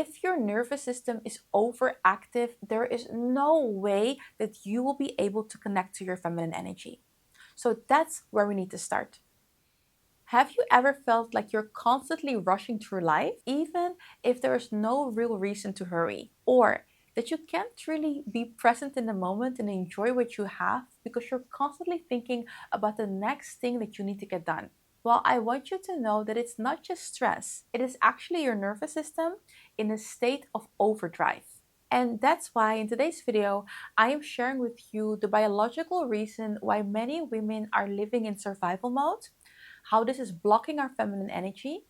If your nervous system is overactive, there is no way that you will be able to connect to your feminine energy. So that's where we need to start. Have you ever felt like you're constantly rushing through life, even if there is no real reason to hurry? Or that you can't really be present in the moment and enjoy what you have because you're constantly thinking about the next thing that you need to get done? Well, I want you to know that it's not just stress, it is actually your nervous system in a state of overdrive. And that's why in today's video, I am sharing with you the biological reason why many women are living in survival mode, how this is blocking our feminine energy,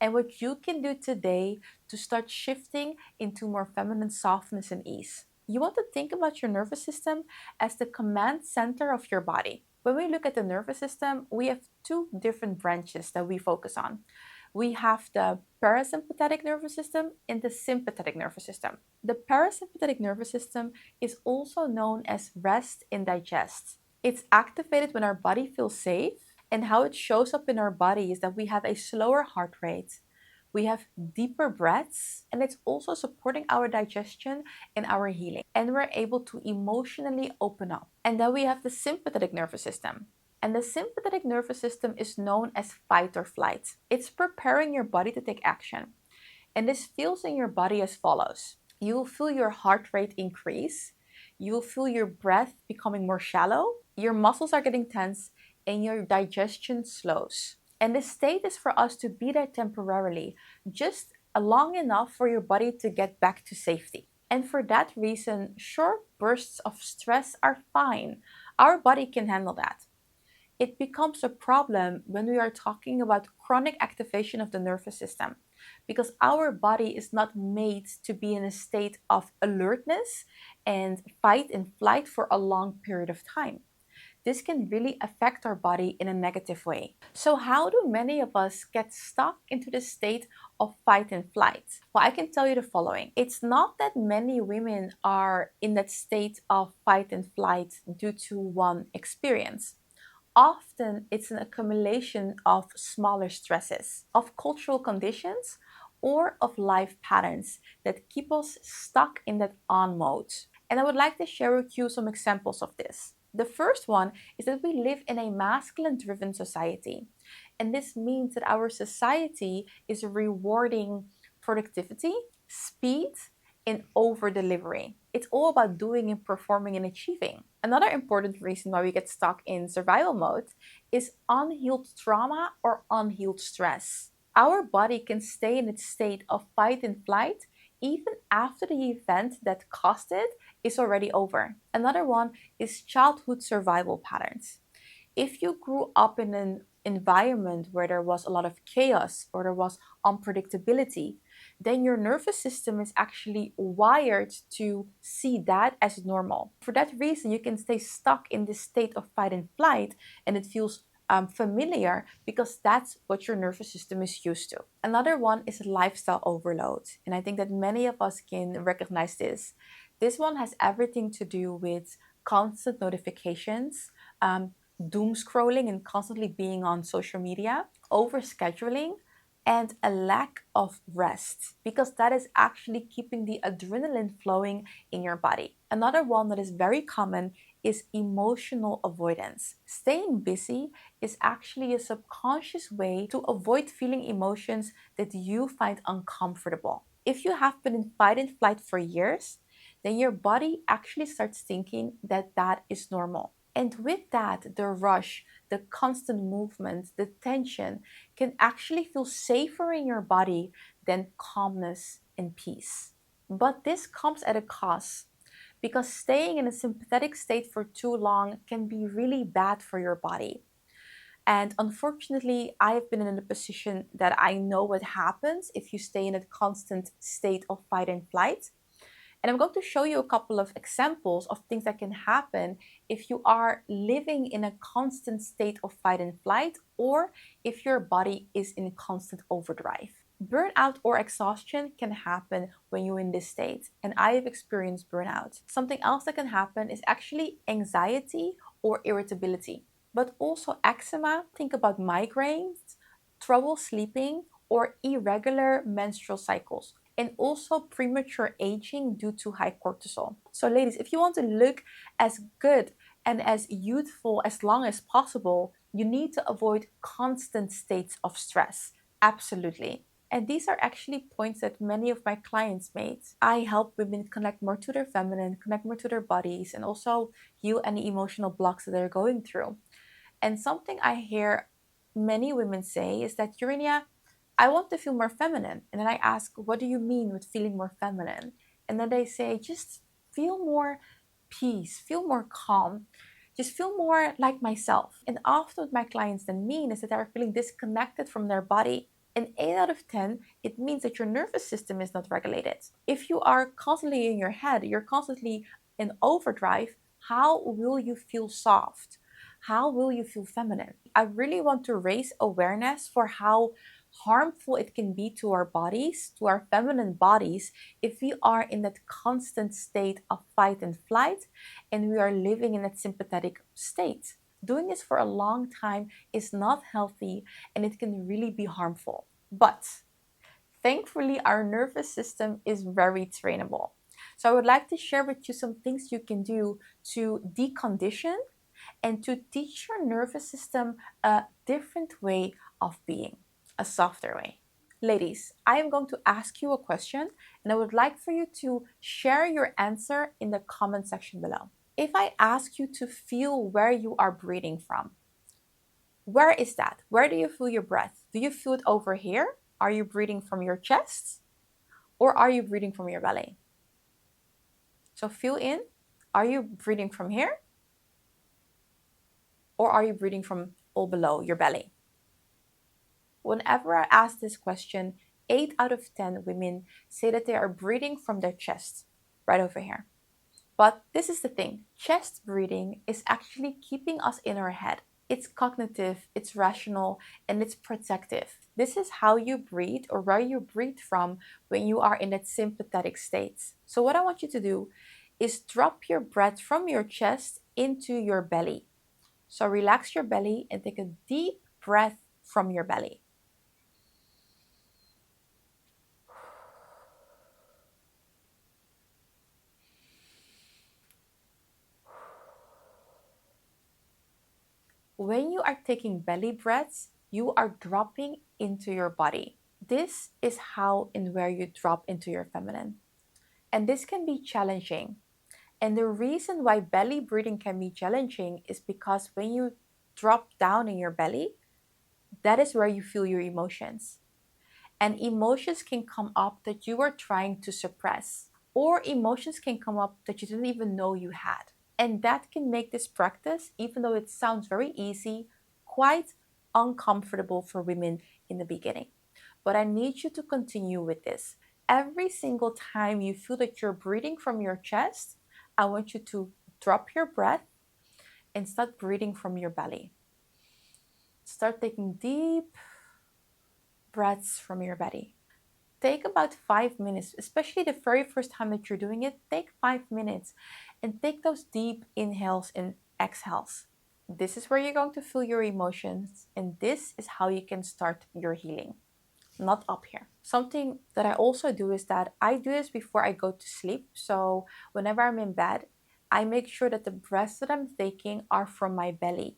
and what you can do today to start shifting into more feminine softness and ease. You want to think about your nervous system as the command center of your body. When we look at the nervous system, we have two different branches that we focus on. We have the parasympathetic nervous system and the sympathetic nervous system. The parasympathetic nervous system is also known as rest and digest. It's activated when our body feels safe, and how it shows up in our body is that we have a slower heart rate, we have deeper breaths, and it's also supporting our digestion and our healing. And we're able to emotionally open up. And then we have the sympathetic nervous system. And the sympathetic nervous system is known as fight or flight. It's preparing your body to take action. And this feels in your body as follows. You will feel your heart rate increase. You will feel your breath becoming more shallow. Your muscles are getting tense and your digestion slows. And this state is for us to be there temporarily, just long enough for your body to get back to safety. And for that reason, short bursts of stress are fine. Our body can handle that. It becomes a problem when we are talking about chronic activation of the nervous system, because our body is not made to be in a state of alertness and fight and flight for a long period of time. This can really affect our body in a negative way. So how do many of us get stuck into the state of fight and flight? Well, I can tell you the following. It's not that many women are in that state of fight and flight due to one experience. Often it's an accumulation of smaller stresses, of cultural conditions, or of life patterns that keep us stuck in that on mode. And I would like to share with you some examples of this. The first one is that we live in a masculine-driven society. And this means that our society is rewarding productivity, speed, and over-delivery. It's all about doing and performing and achieving. Another important reason why we get stuck in survival mode is unhealed trauma or unhealed stress. Our body can stay in its state of fight and flight even after the event that caused it is already over. Another one is childhood survival patterns. If you grew up in an environment where there was a lot of chaos or there was unpredictability, then your nervous system is actually wired to see that as normal. For that reason, you can stay stuck in this state of fight and flight, and it feels familiar because that's what your nervous system is used to. Another one is lifestyle overload, and I think that many of us can recognize this. This one has everything to do with constant notifications, doom scrolling and constantly being on social media, overscheduling, and a lack of rest, because that is actually keeping the adrenaline flowing in your body. Another one that is very common is emotional avoidance. Staying busy is actually a subconscious way to avoid feeling emotions that you find uncomfortable. If you have been in fight and flight for years, then your body actually starts thinking that that is normal. And with that, the rush, the constant movement, the tension can actually feel safer in your body than calmness and peace. But this comes at a cost, because staying in a sympathetic state for too long can be really bad for your body. And unfortunately, I have been in a position that I know what happens if you stay in a constant state of fight and flight. And I'm going to show you a couple of examples of things that can happen if you are living in a constant state of fight and flight, or if your body is in constant overdrive. Burnout or exhaustion can happen when you're in this state, and I have experienced burnout. Something else that can happen is actually anxiety or irritability, but also eczema. Think about migraines, trouble sleeping, or irregular menstrual cycles. and also premature aging due to high cortisol. So, ladies, if you want to look as good and as youthful as long as possible, you need to avoid constant states of stress. Absolutely. And these are actually points that many of my clients made. I help women connect more to their feminine, connect more to their bodies, and also heal any emotional blocks that they're going through. And something I hear many women say is that, Urania, I want to feel more feminine. And then I ask, what do you mean with feeling more feminine? And then they say, just feel more peace, feel more calm, just feel more like myself. And often what my clients then mean is that they are feeling disconnected from their body. And 8 out of 10, it means that your nervous system is not regulated. If you are constantly in your head, you're constantly in overdrive, how will you feel soft? How will you feel feminine? I really want to raise awareness for how harmful it can be to our bodies, to our feminine bodies, if we are in that constant state of fight and flight and we are living in that sympathetic state. Doing this for a long time is not healthy and it can really be harmful. But thankfully, our nervous system is very trainable. So I would like to share with you some things you can do to decondition and to teach your nervous system a different way of being, a softer way. Ladies, I am going to ask you a question and I would like for you to share your answer in the comment section below. If I ask you to feel where you are breathing from, where is that? Where do you feel your breath? Do you feel it over here? Are you breathing from your chest? Or are you breathing from your belly? So feel in. Are you breathing from here? Or are you breathing from all below your belly? Whenever I ask this question, 8 out of 10 women say that they are breathing from their chest, right over here. But this is the thing, chest breathing is actually keeping us in our head. It's cognitive, it's rational, and it's protective. This is how you breathe or where you breathe from when you are in that sympathetic state. So what I want you to do is drop your breath from your chest into your belly. So relax your belly and take a deep breath from your belly. When you are taking belly breaths, you are dropping into your body. This is how and where you drop into your feminine. And this can be challenging. And the reason why belly breathing can be challenging is because when you drop down in your belly, that is where you feel your emotions. And emotions can come up that you are trying to suppress, or emotions can come up that you didn't even know you had. And that can make this practice, even though it sounds very easy, quite uncomfortable for women in the beginning. But I need you to continue with this. Every single time you feel that you're breathing from your chest, I want you to drop your breath and start breathing from your belly. Start taking deep breaths from your belly. Take about 5 minutes, especially the very first time that you're doing it. Take 5 minutes and take those deep inhales and exhales. This is where you're going to feel your emotions, and this is how you can start your healing, not up here. Something that I also do is that I do this before I go to sleep. So whenever I'm in bed, I make sure that the breaths that I'm taking are from my belly.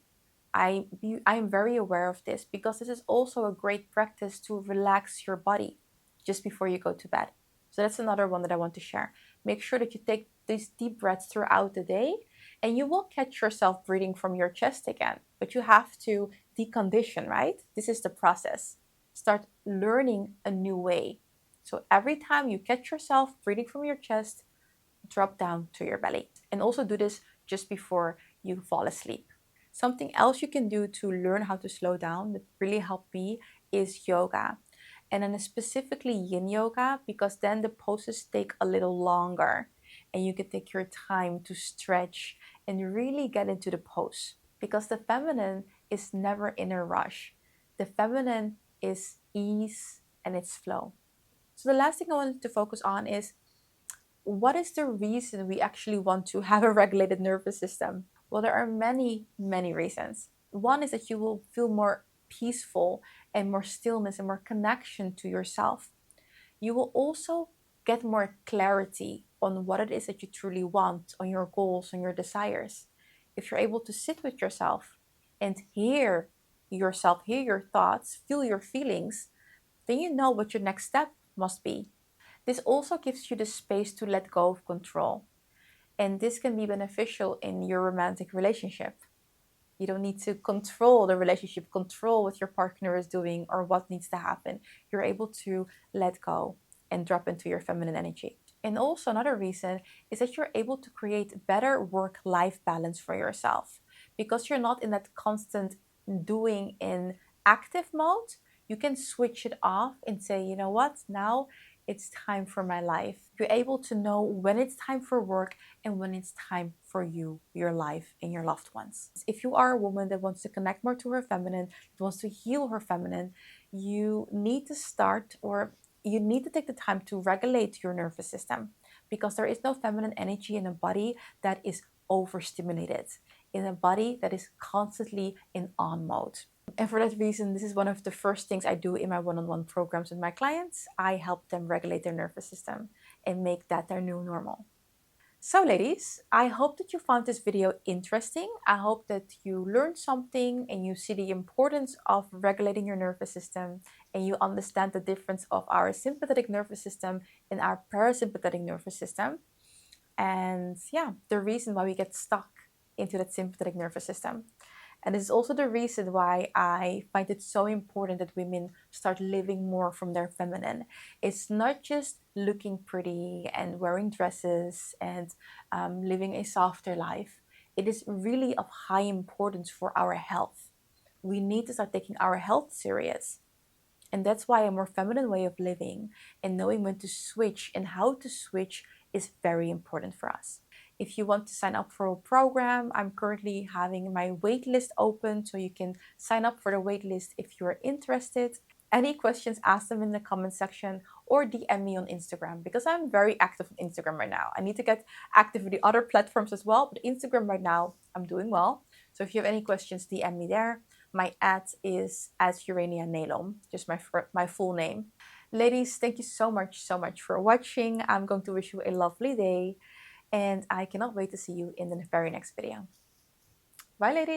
I'm very aware of this because this is also a great practice to relax your body just before you go to bed. So that's another one that I want to share. Make sure that you take these deep breaths throughout the day and you will catch yourself breathing from your chest again. But you have to decondition, right? This is the process. Start learning a new way. So every time you catch yourself breathing from your chest, drop down to your belly. And also do this just before you fall asleep. Something else you can do to learn how to slow down that really helped me is yoga. And then specifically yin yoga, because then the poses take a little longer and you can take your time to stretch and really get into the pose. Because the feminine is never in a rush. The feminine is ease and it's flow. So the last thing I wanted to focus on is, what is the reason we actually want to have a regulated nervous system? Well, there are many, many reasons. One is that you will feel more peaceful and more stillness and more connection to yourself. You will also get more clarity on what it is that you truly want, on your goals, on your desires. If you're able to sit with yourself and hear yourself, hear your thoughts, feel your feelings, then you know what your next step must be. This also gives you the space to let go of control. And this can be beneficial in your romantic relationship. You don't need to control the relationship, control what your partner is doing or what needs to happen. You're able to let go and drop into your feminine energy. And also, another reason is that you're able to create better work life balance for yourself because you're not in that constant doing in active mode. You can switch it off and say, you know what, now it's time for my life. You're able to know when it's time for work and when it's time for you, your life, and your loved ones. If you are a woman that wants to connect more to her feminine, that wants to heal her feminine, you need to start, or you need to take the time to regulate your nervous system, because there is no feminine energy in a body that is overstimulated, in a body that is constantly in on mode. And for that reason, this is one of the first things I do in my one-on-one programs with my clients. I help them regulate their nervous system and make that their new normal. So, ladies, I hope that you found this video interesting. I hope that you learned something and you see the importance of regulating your nervous system, and you understand the difference of our sympathetic nervous system and our parasympathetic nervous system. And yeah, the reason why we get stuck into that sympathetic nervous system. And this is also the reason why I find it so important that women start living more from their feminine. It's not just looking pretty and wearing dresses and living a softer life. It is really of high importance for our health. We need to start taking our health serious. And that's why a more feminine way of living and knowing when to switch and how to switch is very important for us. If you want to sign up for a program, I'm currently having my waitlist open, so you can sign up for the waitlist if you're interested. Any questions, ask them in the comment section or DM me on Instagram, because I'm very active on Instagram right now. I need to get active with the other platforms as well, but Instagram right now, I'm doing well. So if you have any questions, DM me there. My ad is as Urania Nelom, just my full name. Ladies, thank you so much for watching. I'm going to wish you a lovely day, and I cannot wait to see you in the very next video. Bye, ladies.